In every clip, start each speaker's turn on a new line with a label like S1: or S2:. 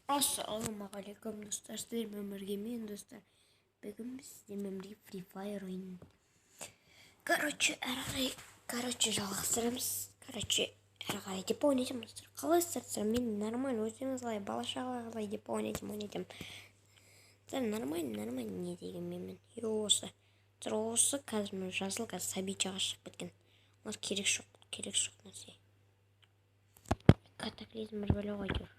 S1: Ассалаумағалейкум достар, сіздермен бірге мен достар. Бүгін біз сіздермен бірге Free Fire ойнын. Жалғастырамыз. Әрі қарай деп ойнайтын достар. Қалайсыздар? Мен нормально, өзіңіз қалай, бала-шаға қалай деп ойнайтын. Нормально, не дегенмен. Осы қазір мен жасыл қазір сәбитжаға шығып кеткен. Олар керек жоқ нәрсе. Катаклизм бір бәле ғой деп.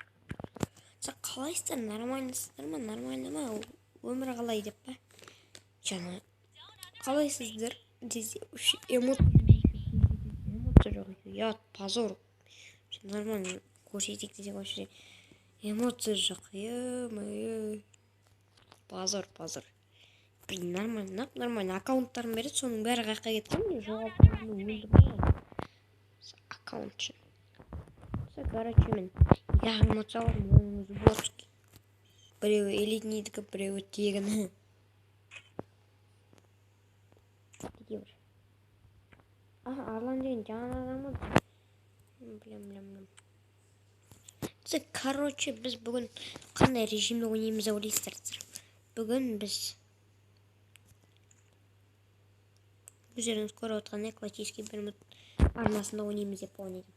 S1: Қалайсыздар, нормальнысыздар ма, өмір қалай деп па? Жаңа қалайсыздар десе эмоция жоқ, ұят, позор. Нормально көрсетейік десе вообще эмоция жоқ, позор. Блин, нормально аккаунттарын береді, соның бәрі қаққа кеткен, аккаунт үшін. Короче, мен эмоцияларым Зубовский. Біреуі элитныйдікі, біреуі тегін. Арлан деген жаңа адамы. Білем. Короче, біз бүгін қандай режимде ойнаймыз деп ойлайсыздар? Бүгін біз өздеріңіз көріп отқан классический бір арнасында ойнаймыз деп ойнайды.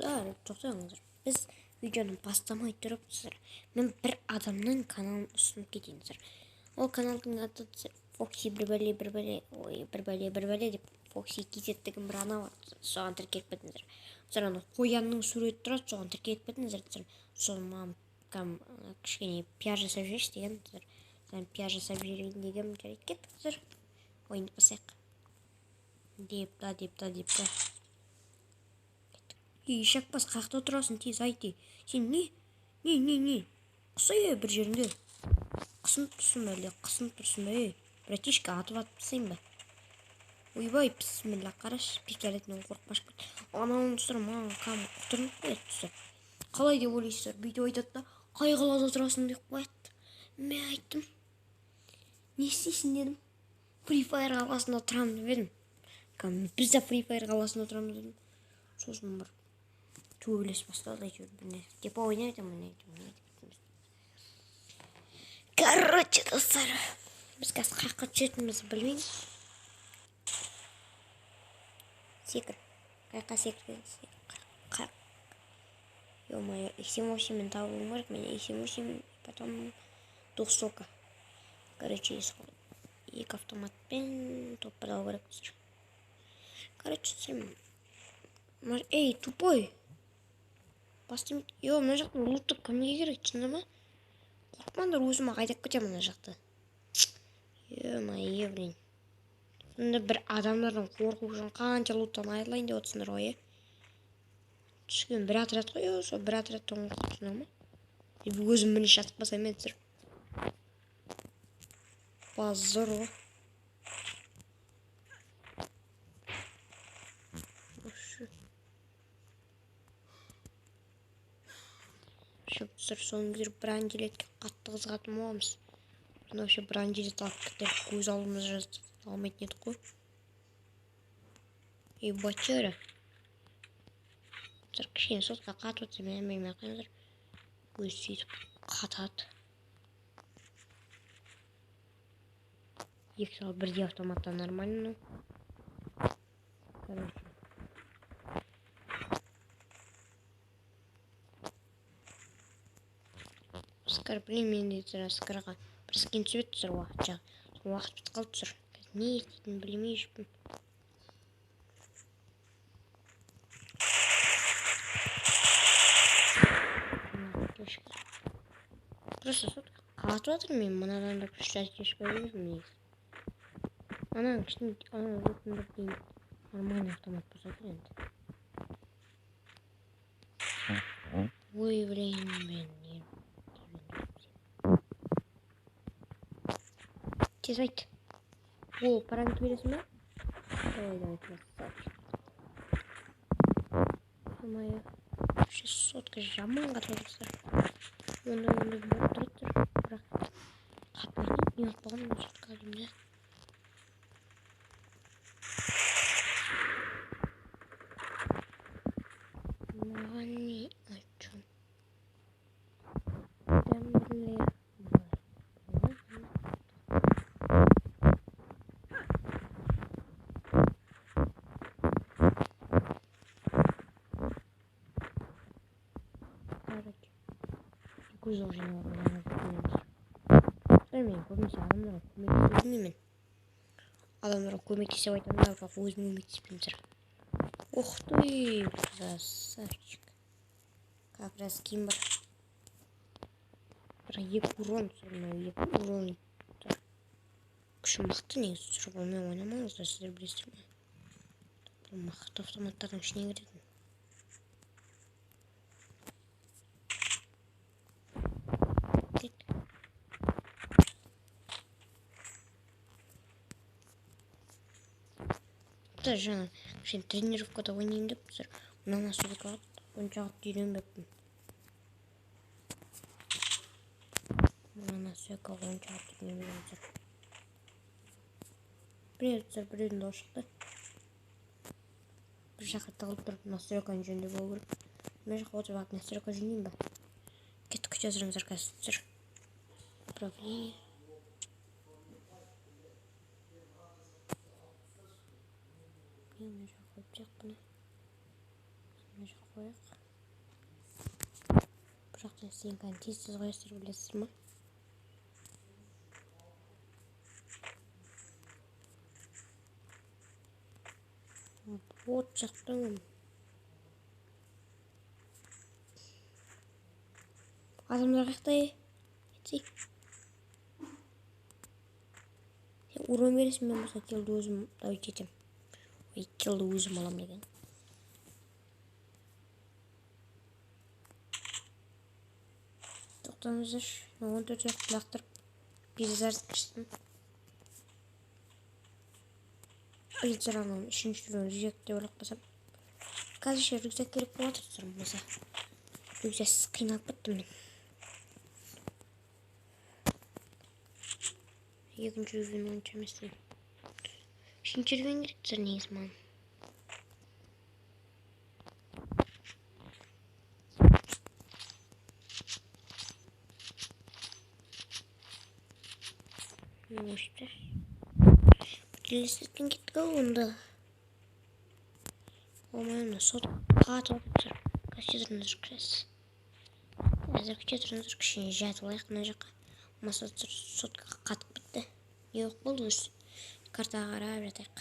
S1: Тоқтаңыздар. Біз видеоны бастамай тұрып, мен бір адамның каналын ұсынып кетейін. Ол каналдың аты Фокси бір бәле деп Фокси кезеттігін бір ана бар. Соған тіркеліп кетіңіздер. Ана қоянның суреті тұрады, соған тіркеліп кетіңіздер. Соны маған кішкене пиар жасап жіберші деген. Пиар жасап жіберейін деген жарайды, кеттіңіздер. Ойынды басайық. Депта. Шақпас, қақта тұрасың, тез айти. Сен не? Құсай бір жерінде. Қысынып тұрсын бә, братишка, атып тастайын ба? Ойбай, бісміллә, қараш, пистолетмен қорқпаш кет. Анауын тұстар, маған қам құтырынып қояды тұстар. Қалай деп ойлайсыздар? Бүйтіп айтады да, қай қалада тұрасың деп қояды. Мен айттым. Не істейсің дедім. Free Fire қаласында тұрамын деп едім. Біз де Free Fire қаласында тұрамыз дедім. Сосын бір төбелес басталды әйтеуір. Деп ойнайтын. Короче, достар, біз қазір қаққа түсетінімізді білмейміз. Секір. Қайқа секір. Ё-моё, XM8 мен табуым керек. Мен XM8, потом двухсока. Короче, екі автоматпен топпадау керек. Короче, эй, тупой. Бастым. Мына жақтың лутты кімге керек, түсінді ма? Қорқмаңдар, өзіме қайдап кетем мына жақты. Ё-моё, блин. Сонда бір адамдардан қорқу үшін қанша луттан айырылайын деп отырсыңдар ғой, Түскен бір отряд қой, сол бір отрядтан қорқытсыңдар ма? Өзім бірінші атып басайын мен. Позор ғой. Соның бір бранжилетке қатты қызғатым оламыз. Вообще бранжилет алып кетіп көз алдымыз жазды. Алмайтын едік қой. Бачара. Кішкене сотқа қатып өтсе мен қайындар. Өз сөйтіп қатады. Екі сал бірде автоматтан нормально. Короче. Блин, мен де скарға бір скин түсіп тұр уақытша. Уақыт бітіп қалды тұр. Не істейтін білмей жүрмін. Просто сотқа қатып жатыр мен мынадан да күшті кешіп көрмеймін. Ананың кішкене өтін бір дейін нормальный автомат болса енді. Ой, блин, мен тез айт. Параметр бересің ба? Давай, красавчик. Моя сотка жаман қатып отырсыздар. Онда болып тұрып бірақ қатпайтын не отпаған бұл сотқа деймін. Маған не айтшын? көз жинап мен көбінесе адамдарға көмектесемін. Адамдарға көмектесіп айтамын да, бірақ өзім көмектеспеймін сірә. Ух ты, красавчик. Как раз ким бар. Бір 2 урон, сонымен 2 урон. Күші мықты негізі, жүріп олмен ойнамаңыздар, сіздер білесіздер ме? Бұл мықты автоматтардың ішіне кіретін. Да жаңа кішкене тренировкада ойнайын деп біздер мына суға оншалықты үйренбеппін. Мына суға оншалықты үйренбеппін. Біреудің дауысы шықты. Бір жаққа тығылып тұрып настройканы жөндеп алу керек. Мен жаққа отырып алып настройка жөндеймін ба? Кетіп күте тұрыңыздар қазір. Управление. Мына жаққа қойып тек бұны. Мына жаққа қояқ. Бір жақтан стенканы тез қоясыздар, білесіздер ме? Вот жақтан. Адамдар қақтай. Етсей. Урон бересің, мен болса келді өзім дәует етем. Келді өзім алам деген. Тоқтаңыздар, 14 жақ лақтырып перезарядка кіштім. Білдер анау 3-ші рюкзак деп ойлап қасам. Қазірше рюкзак керек болады тұрсам болса. Рюкзаксыз қиналып біттім мен. Екінші жүрген онша емес дейм. 3-ші жүрген керек тұр негіз маған. Өшті. Келесізден кетті онда. Олмайымда сот қатып отыр. Қазір тұрыңыздар кіресіз. Әзір тұрыңыздар кішкене жатып алайық мына жаққа. Сотқа қатып бітті. Не оқ болды өз картаға қарап жатайық.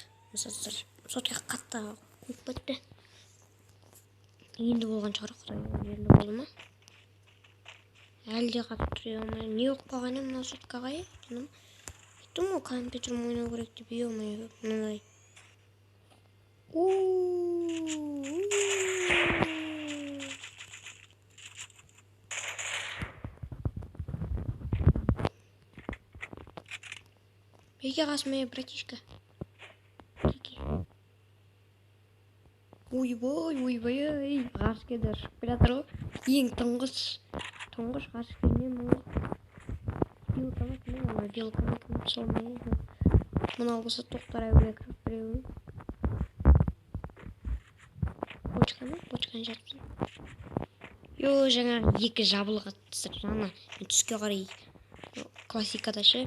S1: Сотқа қатты қуып бітті. Енді болған шығар, құдай жерінде болды ма? Әлде қатып тұр алмай. Не оқ болғаны мына сотқа қай? Айттым ғой компьютер ойнау керек деп, ей-ой, мынандай. Беги қасыма, братишка. Ойбай, ғарышкерлер шығып келатыр ғой. Ең тұңғыш ғарышкермен бұл. Вилканы солмай. Мынау болса тоқтар әуелі кіріп біреуі. Почканы жатыпсын. Жаңағы 2 жабылға түсір жаңа. Мен түске қарай классикада ше.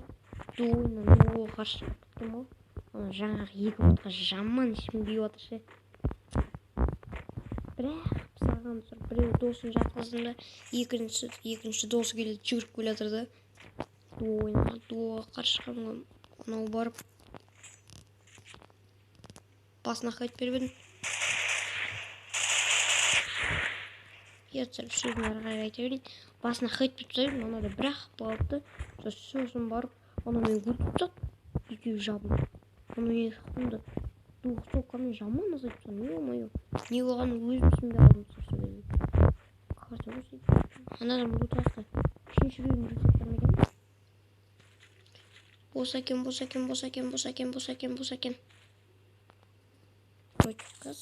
S1: Дуы қаршы біттім ол. Жаңағы 2 отқа жаман ішім күйіп отыр ше. Бірақ саған тұр. Біреу досын жатқызында, екінші досы келеді, жүгіріп келатыр да. Дуыға қаршы қамға анау барып басына қайтып беріп едім. Ертіп сөзін арғай айта берейін. Басына қайтып беріп анада бірақ болыпты. Сөзін барып анаумен көріп тұр. Екеуі жабылды. Анау қымды. Дуғы соққамен жаман азайып тұр. Не болғанын өзім түсінбей қалдым. Қарта көрсейді. Анадан бұл тасқа 3-ші рүйін рюкзактар ма екен? Бос екен. Точкас.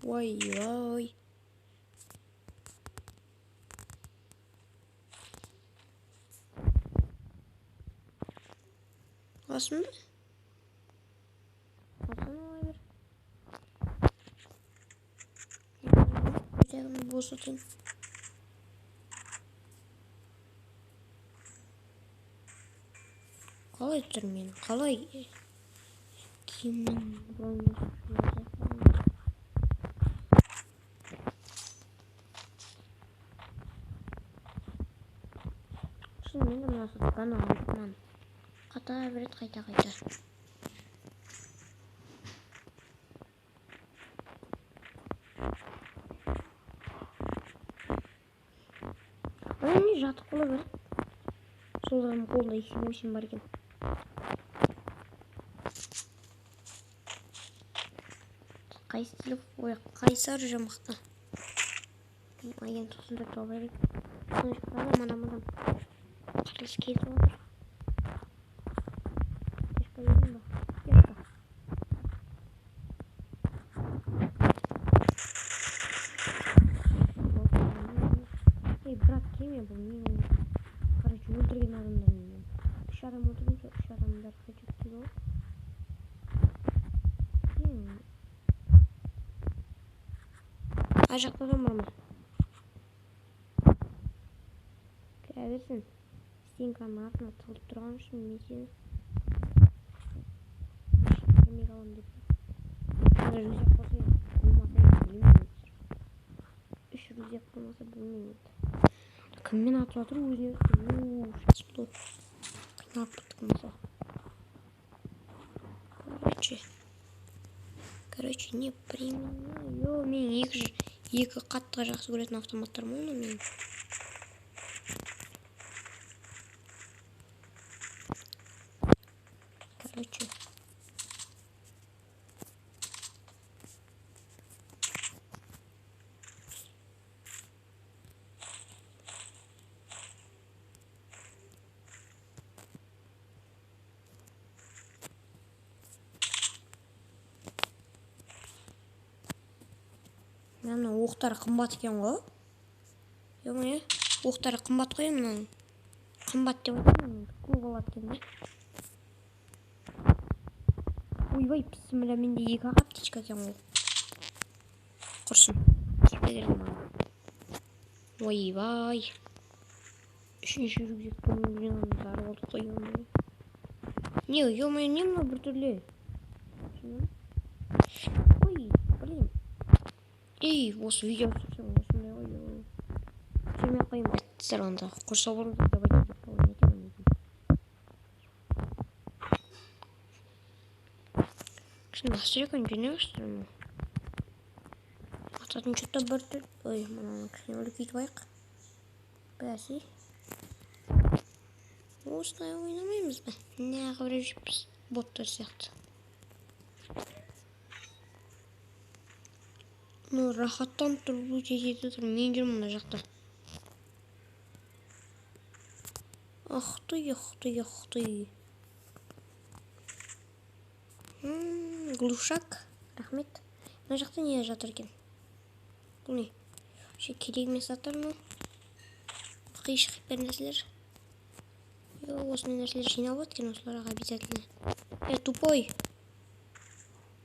S1: Ой. Аласың ба? Алсаң ала бер. Рюкзагымды бос отайын. Қалай тұр мен? Қалай? Киімнің бұрынғы Құрсын мен де мына сотканы алып қата береді қайта. Ой, не жатып қала береді. Сол адам қолда 8 бар екен. Қайсы телефон, ой, қайсар жамақты. Айын 94 доллар екен. Адам. Қарылыс келіп отыр. Кешка берейін ба? Кешка. Ей, брат, кем я был? Не, короче, өлтірген адамдар мен. 3 адам өлтірген, 3 адамдар қайтып келді. Ай жақта адам бар ма? Кіре берсін. Стенканың артына тығылып тұрған үшін мен сені кірмей қалам деп. Рюкзак болса болмаса білмеймін. 3 рюкзак болмаса білмеймін. Кіммен атып жатыр өзіне? Шашло. Қиналып біттік маса. Короче, не применяю. Мен екі қаттыға жақсы көретін автоматтар ма оны мен? Короче. Мына оқтары қымбат екен ғой. Е, оқтары қымбат қой мынаның. Қымбат деп отырмын, көп алады екен де. Ойбай, бісміллә, менде 2 аптечка екен ғой. Құрсын. Ойбай. 3-ші рюкзактың жинамдар болды қойған. Не, ё-моё, не мына бір түрлі. Ой, блин. Ей, осы видео түсірсем осындай ғой. Сен қойым бәттісір онда. Құрса болыңыз, давайте деп болын етемін. Кішін асырекін жөне өстірім. Ататын что-то бір түр. Ой, мұнаны кішіне өлік етіп айық. Бәсі. Осындай ойнамаймыз ба? Не ағырып жүріппіз боттар сияқты. Ну, рахаттан тұру жетеді тұр. Мен жүрмін мына жақта. Охты. Глушак. Рахмет. Мына жақта не жатыр екен? Бұл не? Керек емес заттар ма? Қиып бер нәрселер. Осындай нәрселер жиналып откен осыларға обязательно. Тупой.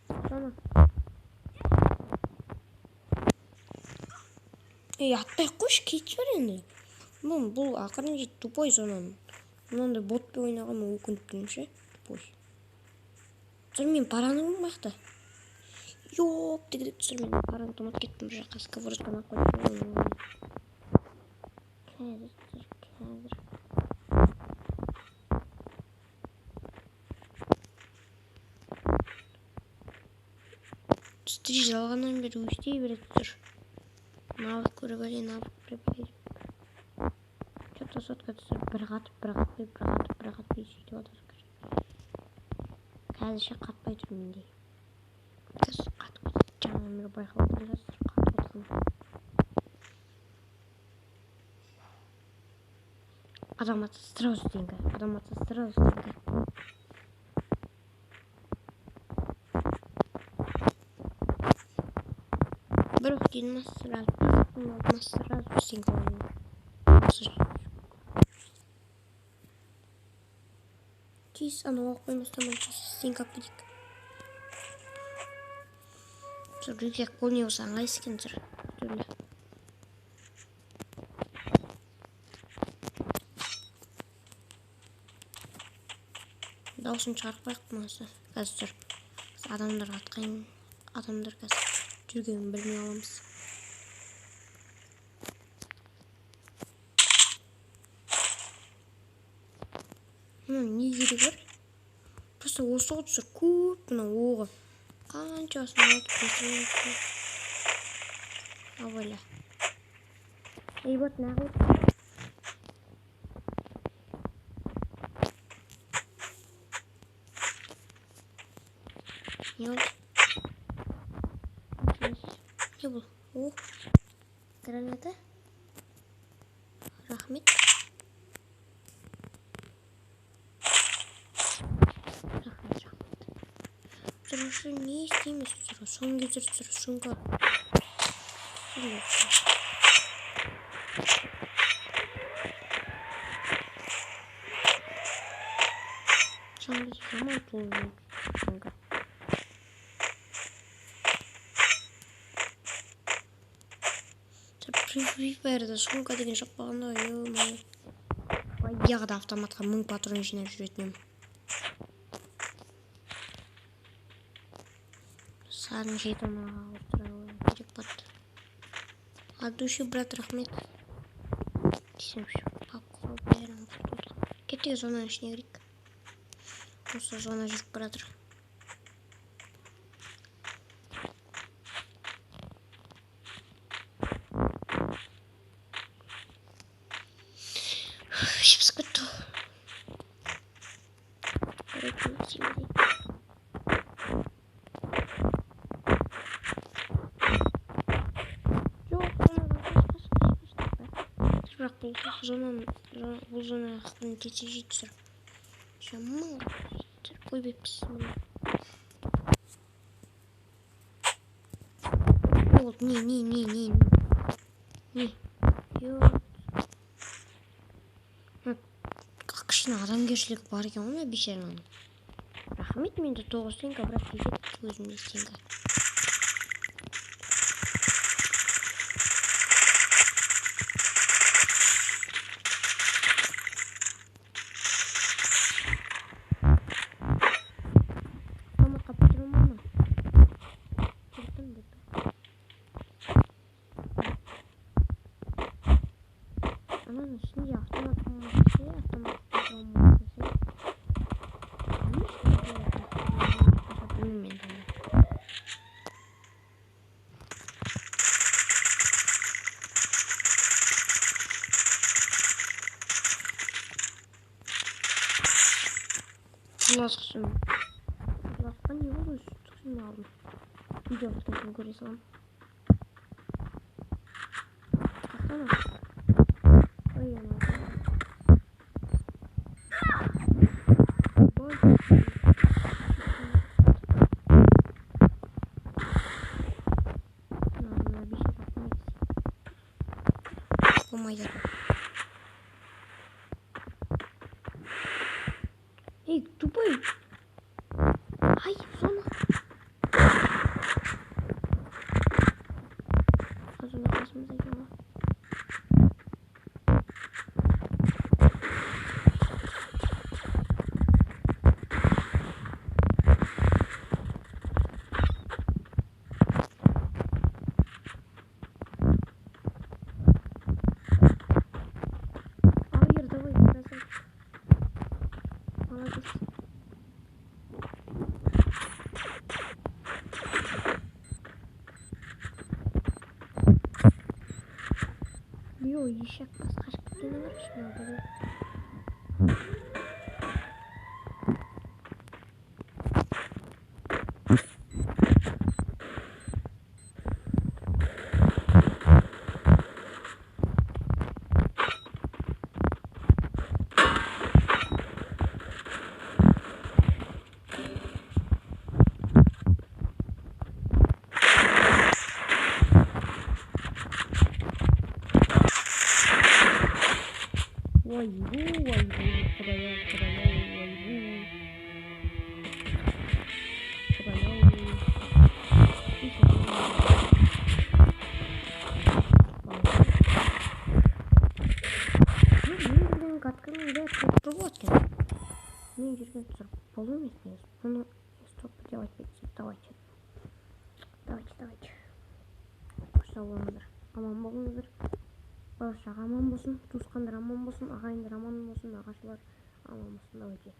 S1: Сана. Атпай қойшы, кетші бар енді. Бұл ақырын жет тупой сонан. Мұнда ботпен ойнаған өкініп тұрмын. Тупой. Тұр мен параның бақты. Йоп, дегідік түсір мен параны томат кеттім бір жаққа сковородканы қойып. Қазір. Стриж алғаннан бері өстей береді тұр. Навык көріп әле. Что-то сотқа түсір. Бір қатып сөйтіп отыр. Қазірше қатпай тұр мендей. Қазір қатып отыр. Жаңа мені байқап отырсыздар. Қатып отырмын. Адам аты сразу стенка. Бір өктен сразу стенка ойнайды. Тез анау қоймастан стенка аппедик. Рюкзак бұл не болса аңғайсы екен тұр. Дауысын шығарып қойық мұнысы. Қазір тұр. Адамдар атқайын. Адамдар қазір жүргенін білмей аламыз. не керегі бар? Просто осыға түсір көп мына оғы. Қаншасын алып кетіп. Аваля. Вот нағыл. Не болды? Не бұл? О, граната. Рахмет. Тұрышы не істейміз? Соң кезір шыңға. Соң кезір жаман толы шыңға. Free Fire'да шыңға деген шаппағанда, ё-мое. Баяғыда автоматқа 1000 патрон жинап жүретінім. Сарын жетімі ауыстырауы керек бат. От души, брат, рахмет. Десем шу, папқа бәрін құтылды. Кеттегі зона ішіне кірейік. Осы зона жүріп баратыр. Шипс күтті. Бұл зона ақпын кете жейді сұр. Жаман қой беппіз. Не. Қақшына адамгершілік бар екен оны бешерінің. Рахмет, менде 9 теңге, бірақ кетеді өзімде теңге. Ананың ішінде автомат Құласқышым. Құласқан не болды? Түксін алдым. Видео тұтын көре салам. Қақтана. Ой, ана. Ой. Мына бешер рахмет. Болмайды. Эй, тупой! Ай, зона! Зона қасымызда екен ғой. Авер, давай, красавчик. Молодец. Йо, ешек басқа шықпен аларшы надо. Ой-бу, құдай-ау, Мен жүрген сұрып болу емес негіз. Бұны стоп делать етсе. Давайте. Сау болыңыздар. Аман болыңыздар. Баршаға аман болсын. Туысқандар аман болсын. Ағайындар аман болсын. Ағашылар Ama mısın da hoca.